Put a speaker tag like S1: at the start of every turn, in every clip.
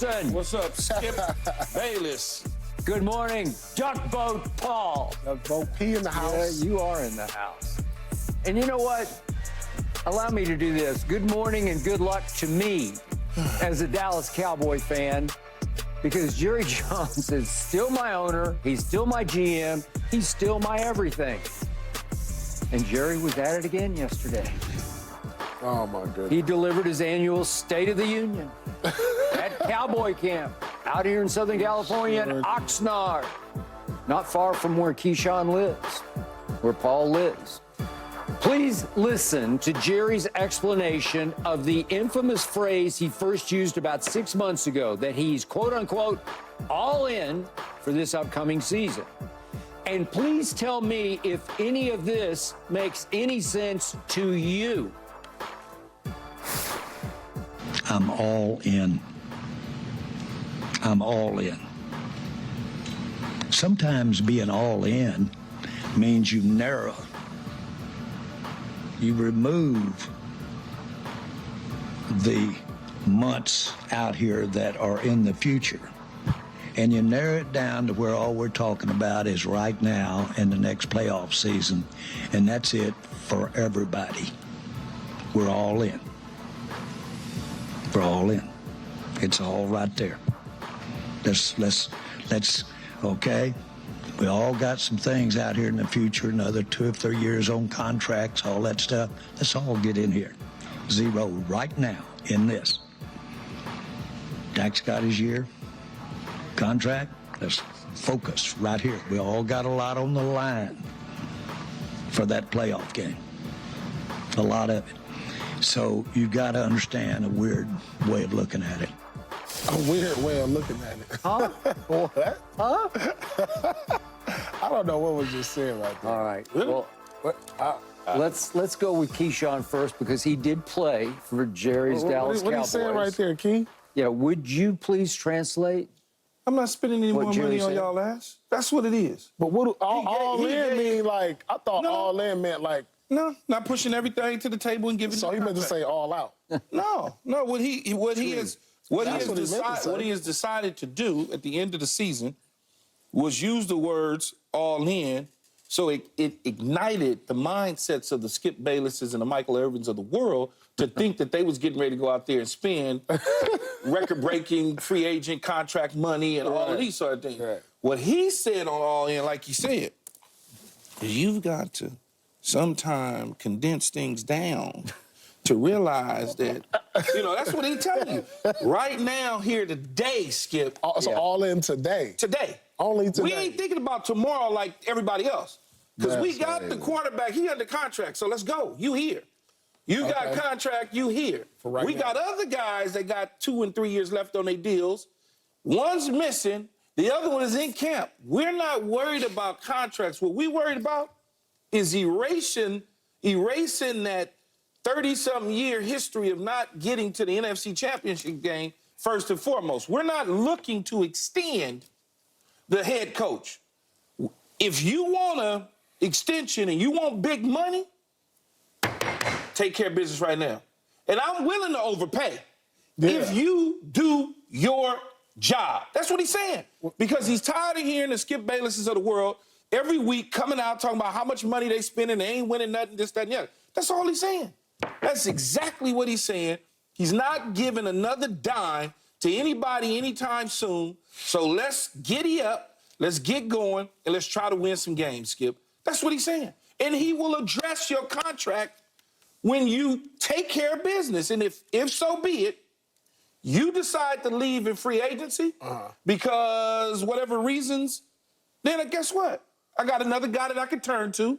S1: What's up, Skip Bayless?
S2: Good morning, Duckboat Paul.
S3: Duckboat P in the house.
S2: Yeah, you are in the house. And you know what? Allow me to do this. Good morning and good luck to me as a Dallas Cowboy fan, because Jerry Jones is still my owner. He's still my GM. He's still my everything. And Jerry was at it again yesterday.
S3: Oh, my goodness.
S2: He delivered his annual State of the Union at Cowboy Camp out here in Southern California in Oxnard, not far from where Keyshawn lives, where Paul lives. Please listen to Jerry's explanation of the infamous phrase he first used about 6 months ago, that he's, quote unquote, all in for this upcoming season. And please tell me if any of this makes any sense to you.
S4: I'm all in. I'm all in. Sometimes being all in means you narrow. You remove the months out here that are in the future. And you narrow it down to where all we're talking about is right now and the next playoff season. And that's it for everybody. We're all in. We're all in. It's all right there. Let's okay. We all got some things out here in the future, another 2 or 3 years on contracts, all that stuff. Let's all get in here. Zero right now in this. Dak's got his year. Contract. Let's focus right here. We all got a lot on the line for that playoff game. A lot of it. So you've got to understand a weird way of looking at it.
S3: A weird way of looking at it.
S2: Huh?
S3: What?
S2: Huh?
S3: I don't know what was just said right there.
S2: All right. Well, let's go with Keyshawn first, because he did play for Jerry's Dallas
S3: What are you
S2: Cowboys.
S3: saying right there, Key?
S2: Yeah, would you please translate?
S1: I'm not spending any
S2: What
S1: more
S2: Jerry
S1: money on
S2: said?
S1: y'all ass. That's what it is.
S3: But what do all in mean? Like, I thought
S1: No.
S3: all in meant like,
S1: No, not pushing everything to the table and giving.
S3: so he meant to say all out.
S1: No. What he has decided to do at the end of the season was use the words all in, so it ignited the mindsets of the Skip Baylesses and the Michael Irvins of the world to think that they was getting ready to go out there and spend record-breaking free agent contract money and all of these sort of things.
S3: Right.
S1: What he said on all in, like he said, is you've got to sometime condense things down to realize that, that's what he's telling you. Right now, here today, Skip.
S3: So all in today.
S1: Today.
S3: Only today.
S1: We ain't thinking about tomorrow like everybody else. Because we
S3: That's
S1: got the quarterback, he under contract, so let's go. You here. You got contract, you here.
S3: For right
S1: we
S3: now.
S1: got other guys that got 2 and 3 years left on their deals. One's missing, the other one is in camp. We're not worried about contracts. What we worried about is erasing that 30-something year history of not getting to the NFC Championship game first and foremost. We're not looking to extend the head coach. If you want an extension and you want big money, take care of business right now. And I'm willing to overpay if you do your job. That's what he's saying. Because he's tired of hearing the Skip Baylesses of the world every week coming out talking about how much money they spending, they ain't winning nothing, this, that, and the other. That's all he's saying. That's exactly what he's saying. He's not giving another dime to anybody anytime soon. So let's giddy up, let's get going, and let's try to win some games, Skip. That's what he's saying. And he will address your contract when you take care of business. And if so be it, you decide to leave in free agency because whatever reasons, then guess what? I got another guy that I can turn to,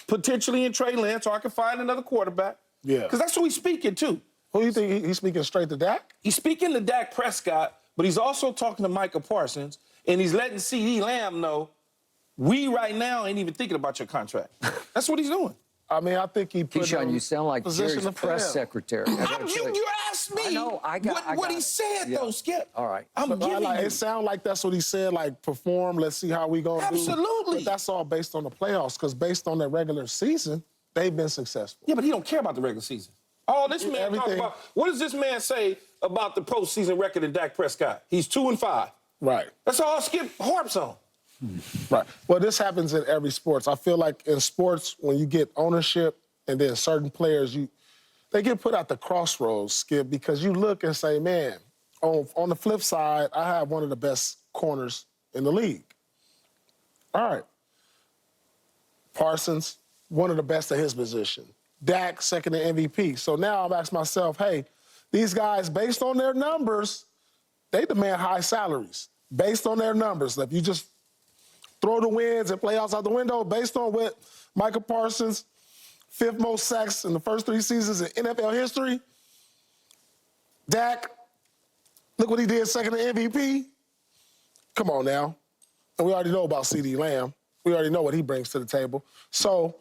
S1: potentially in Trey Lance, or I can find another quarterback.
S3: Yeah.
S1: Because that's who he's speaking to.
S3: Who do you think he's speaking straight to Dak?
S1: He's speaking to Dak Prescott, but he's also talking to Micah Parsons, and he's letting CeeDee Lamb know, we right now ain't even thinking about your contract. That's what he's doing.
S3: I mean, I think he put
S2: Keyshawn, you sound like
S3: position
S2: Jerry's
S3: to
S2: press
S3: fail.
S2: secretary.
S1: You asked me
S2: I know, I got
S1: what he
S2: it.
S1: said, though, Skip.
S2: All right.
S1: I'm
S3: But
S1: giving you.
S3: it sounds like that's what he said, like perform, let's see how we gonna do.
S1: Absolutely.
S3: But that's all based on the playoffs, because based on the regular season, they've been successful.
S1: Yeah, but he don't care about the regular season. All this man talks
S3: Everything.
S1: about, what does this man say about the postseason record of Dak Prescott. He's 2-5.
S3: Right.
S1: That's all Skip harps on.
S3: Right. Well, this happens in every sports. I feel like in sports, when you get ownership and then certain players, they get put at the crossroads, Skip, because you look and say, man, on the flip side, I have one of the best corners in the league. All right. Parsons, one of the best at his position. Dak, second in MVP. So now I'm asking myself, hey, these guys, based on their numbers, they demand high salaries. Based on their numbers. If you just throw the wins and playoffs out the window, based on what Michael Parsons, 5th most sacks in the first 3 seasons in NFL history. Dak, look what he did second in MVP. Come on now. And we already know about CeeDee Lamb. We already know what he brings to the table. So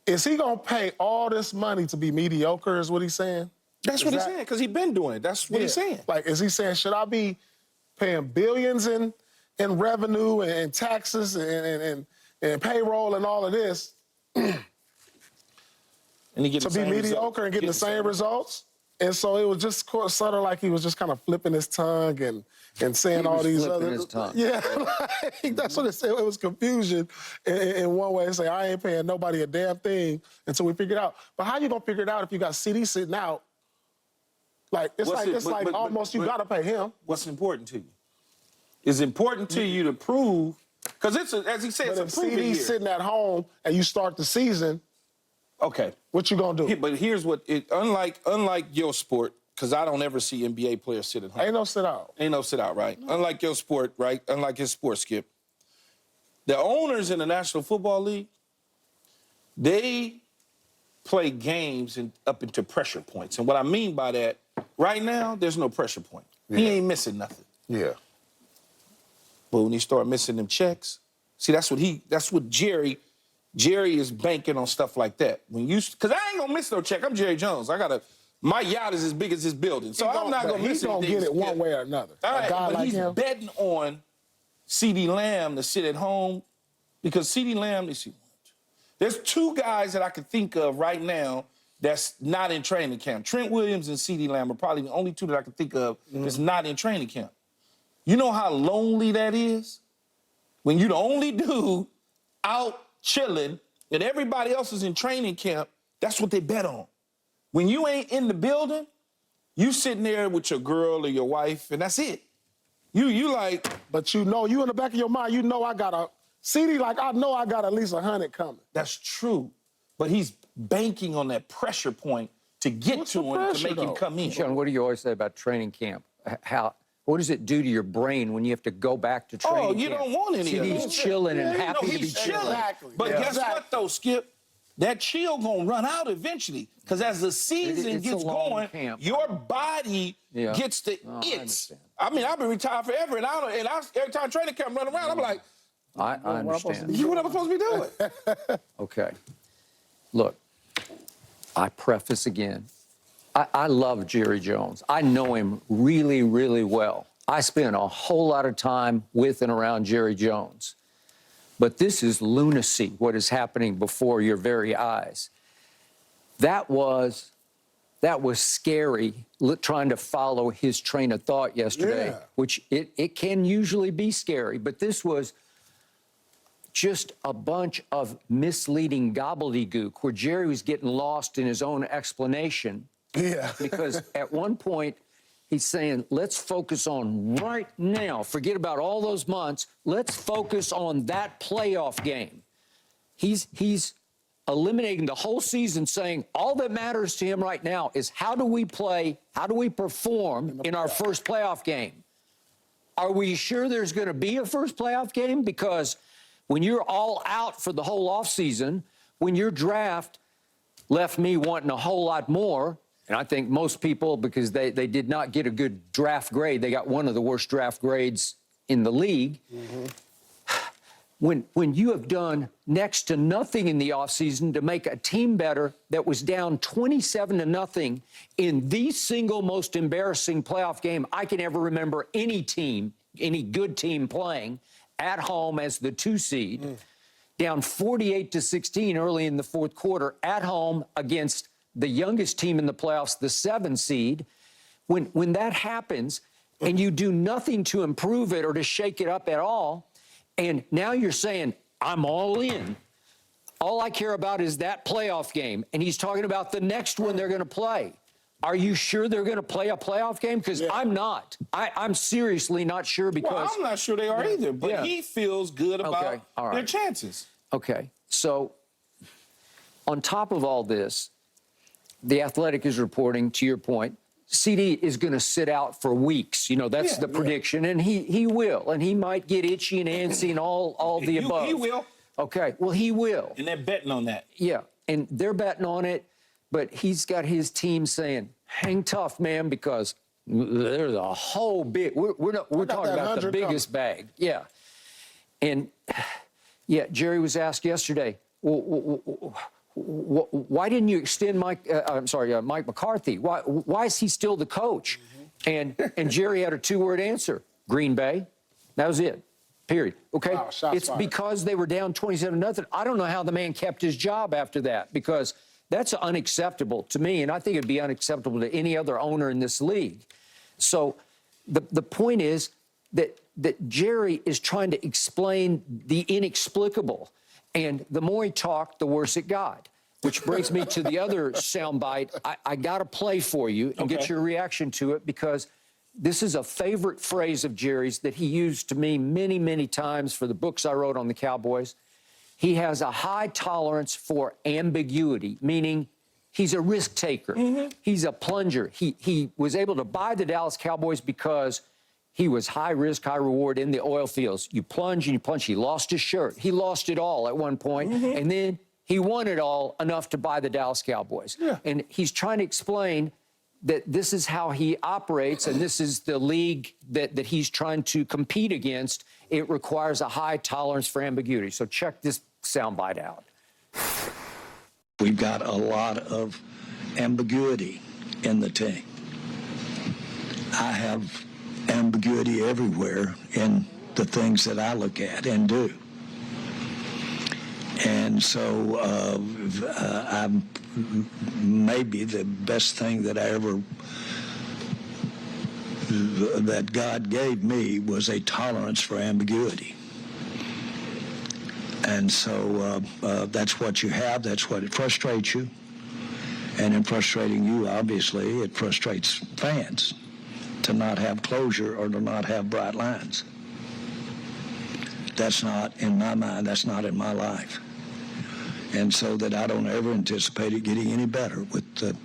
S3: is he going to pay all this money to be mediocre is what he's saying?
S1: That's what he's saying, because he's been doing it. That's what he's saying.
S3: Like, is he saying, should I be paying billions in revenue and taxes and payroll and all of this
S1: And he
S3: to be mediocre and getting the same results? And so it was just sort of like he was just kind of flipping his tongue and saying all these other...
S2: his tongue.
S3: Yeah, like, that's what it said. It was confusion in one way. Say, I ain't paying nobody a damn thing until we figure it out. But how you going to figure it out if you got CD sitting out? Like, it's almost you got to pay him.
S1: What's important to you? It's important to you to prove, because it's, as he said, it's a proven year.
S3: CD's sitting at home and you start the season,
S1: okay.
S3: What you going to do?
S1: But here's what, unlike your sport, because I don't ever see NBA players sit at home.
S3: Ain't no sit out.
S1: Ain't no sit out, right? No. Unlike your sport, right? Unlike his sport, Skip. The owners in the National Football League, they play games up into pressure points. And what I mean by that, right now, there's no pressure point. Yeah. He ain't missing nothing.
S3: Yeah.
S1: But when he start missing them checks, see, that's what Jerry is banking on stuff like that. Because I ain't gonna miss no check. I'm Jerry Jones. My yacht is as big as this building, so I'm not gonna miss anything.
S3: He's gonna get it one way or another.
S1: All right, but
S3: like
S1: he's betting on CeeDee Lamb to sit at home, because CeeDee Lamb, there's 2 guys that I can think of right now that's not in training camp. Trent Williams and CeeDee Lamb are probably the only 2 that I can think of that's not in training camp. You know how lonely that is? When you're the only dude out chilling and everybody else is in training camp, that's what they bet on. When you ain't in the building, you sitting there with your girl or your wife, and that's it. You like...
S3: But you know, you in the back of your mind, you know I got CD, like I know I got at least 100 coming.
S1: That's true. But he's banking on that pressure point to get to him to make him come in.
S2: Sean, what do you always say about training camp? What does it do to your brain when you have to go back to training camp?
S1: Oh, you don't want any of that.
S2: He's chilling and happy to be chilling.
S3: Exactly.
S1: But guess what, though, Skip? That chill gonna run out eventually. Because as the season gets going, your body gets the its. I mean, I've been retired forever, and every time training camp run around, I'm like,
S2: I understand.
S1: You what I'm supposed to be doing.
S2: Okay. Look, I preface again. I love Jerry Jones. I know him really, really well. I spend a whole lot of time with and around Jerry Jones. But this is lunacy, what is happening before your very eyes. That was scary, trying to follow his train of thought yesterday, which it can usually be scary. But this was just a bunch of misleading gobbledygook where Jerry was getting lost in his own explanation.
S3: Yeah.
S2: Because at one point, he's saying, let's focus on right now. Forget about all those months. Let's focus on that playoff game. He's eliminating the whole season, saying all that matters to him right now is how do we play, how do we perform in our first playoff game? Are we sure there's going to be a first playoff game? Because when you're all out for the whole offseason, when your draft left me wanting a whole lot more, and I think most people, because they did not get a good draft grade, they got one of the worst draft grades in the league. When you have done next to nothing in the offseason to make a team better that was down 27-0 in the single most embarrassing playoff game I can ever remember any team, any good team playing at home as the 2 seed, down 48-16 early in the 4th quarter at home against the youngest team in the playoffs, the 7 seed, when that happens and you do nothing to improve it or to shake it up at all, and now you're saying, I'm all in. All I care about is that playoff game. And he's talking about the next one they're going to play. Are you sure they're going to play a playoff game? Because I'm not. I'm seriously not sure because...
S1: Well, I'm not sure they are either, but he feels good about their chances.
S2: Okay, so on top of all this, The Athletic is reporting, to your point, CD is going to sit out for weeks. You know, that's the prediction, and he will, and he might get itchy and antsy and all the above.
S1: He will.
S2: Okay, well, he will.
S1: And they're betting on that.
S2: Yeah, and they're betting on it, but he's got his team saying, hang tough, man, because there's a whole big, we're talking about the biggest bag. Yeah. And, yeah, Jerry was asked yesterday, why didn't you extend Mike McCarthy? Why is he still the coach? And Jerry had a two-word answer, Green Bay. That was it. Period. Okay?
S3: Wow,
S2: it's
S3: fired.
S2: because they were down 27-0. I don't know how the man kept his job after that, because that's unacceptable to me, and I think it'd be unacceptable to any other owner in this league. So the point is that Jerry is trying to explain the inexplicable, and the more he talked, the worse it got. Which brings me to the other soundbite I got to play for you and get your reaction to it, because this is a favorite phrase of Jerry's that he used to me many, many times for the books I wrote on the Cowboys. He has a high tolerance for ambiguity, meaning he's a risk taker. He's a plunger. He was able to buy the Dallas Cowboys because he was high risk, high reward in the oil fields. You plunge and you plunge. He lost his shirt. He lost it all at one point, and then he won it all enough to buy the Dallas Cowboys. And he's trying to explain that this is how he operates, and this is the league that he's trying to compete against. It requires a high tolerance for ambiguity. So check this soundbite out.
S4: We've got a lot of ambiguity in the team. I have ambiguity everywhere in the things that I look at and do. And so I'm maybe the best thing that that God gave me was a tolerance for ambiguity. And so that's what you have. That's what it frustrates you. And in frustrating you, obviously, it frustrates fans to not have closure or to not have bright lines. That's not in my mind. That's not in my life. And so that I don't ever anticipate it getting any better with the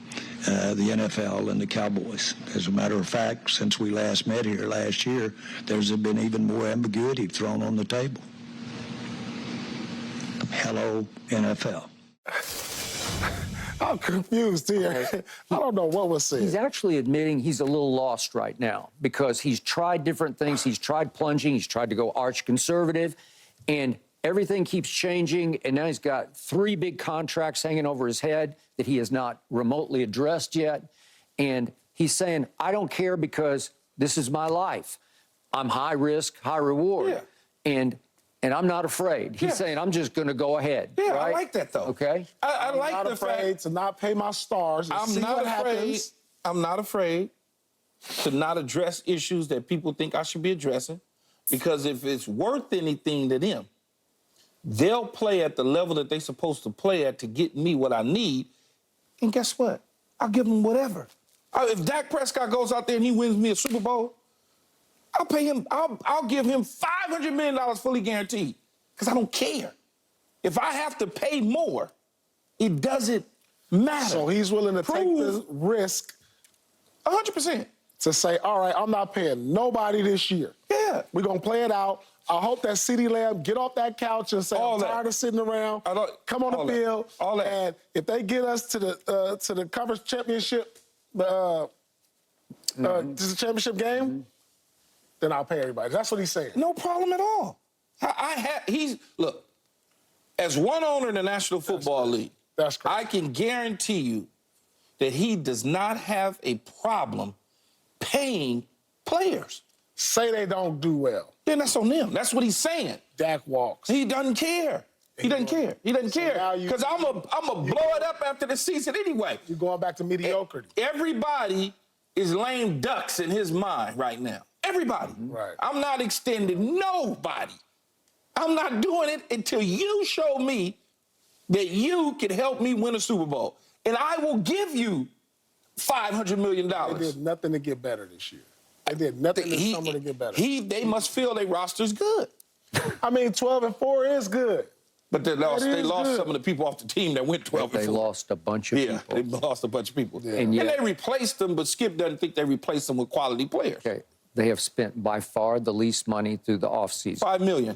S4: NFL and the Cowboys. As a matter of fact, since we last met here last year, there's been even more ambiguity thrown on the table. Hello, NFL.
S3: I'm confused here. I don't know what was said.
S2: He's actually admitting he's a little lost right now because he's tried different things. He's tried plunging. He's tried to go arch conservative, and everything keeps changing. And now he's got 3 big contracts hanging over his head that he has not remotely addressed yet. And he's saying, I don't care because this is my life. I'm high risk, high reward. And I'm not afraid. He's saying, I'm just going to go ahead.
S1: Yeah,
S2: right?
S1: I like that, though.
S2: Okay?
S1: I like
S3: I'm not
S1: the
S3: afraid
S1: fact
S3: to not pay my stars and see what happens.
S1: I'm not afraid to not address issues that people think I should be addressing, because if it's worth anything to them, they'll play at the level that they're supposed to play at to get me what I need. And guess what? I'll give them whatever. If Dak Prescott goes out there and he wins me a Super Bowl, I'll pay him, I'll give him $500 million fully guaranteed, because I don't care. If I have to pay more, it doesn't matter.
S3: So he's willing to take the risk
S1: 100%.
S3: to say, all right, I'm not paying nobody this year.
S1: Yeah.
S3: We're going to play it out. I hope that CeeDee Lamb get off that couch and say, I'm tired of sitting around. Come on the field. And if they get us to the conference championship, to the championship game, then I'll pay everybody. That's what he's saying.
S1: No problem at all. Look, as one owner in the National Football League,
S3: that's correct.
S1: I can guarantee you that he does not have a problem paying players.
S3: Say they don't do well.
S1: Then that's on them. That's what he's saying.
S3: Dak walks.
S1: He doesn't care. He doesn't care. He doesn't care. Because I'm a blow it up after the season anyway.
S3: You're going back to mediocrity.
S1: Everybody is lame ducks in his mind right now. Everybody.
S3: Right.
S1: I'm not extending nobody. I'm not doing it until you show me that you can help me win a Super Bowl. And I will give you $500 million.
S3: They did nothing to get better this year. They did nothing this summer to get better.
S1: They must feel their roster's good.
S3: I mean, 12-4 is good.
S1: But they lost
S3: good.
S1: some of the people off the team that went 12-4.
S2: They lost a bunch of people.
S1: Yeah, they lost a bunch of people.
S3: Yeah.
S2: And
S1: And
S2: yet-
S1: they replaced them, but Skip doesn't think they replaced them with quality players.
S2: Okay. They have spent by far the least money through the offseason.
S1: $5 million.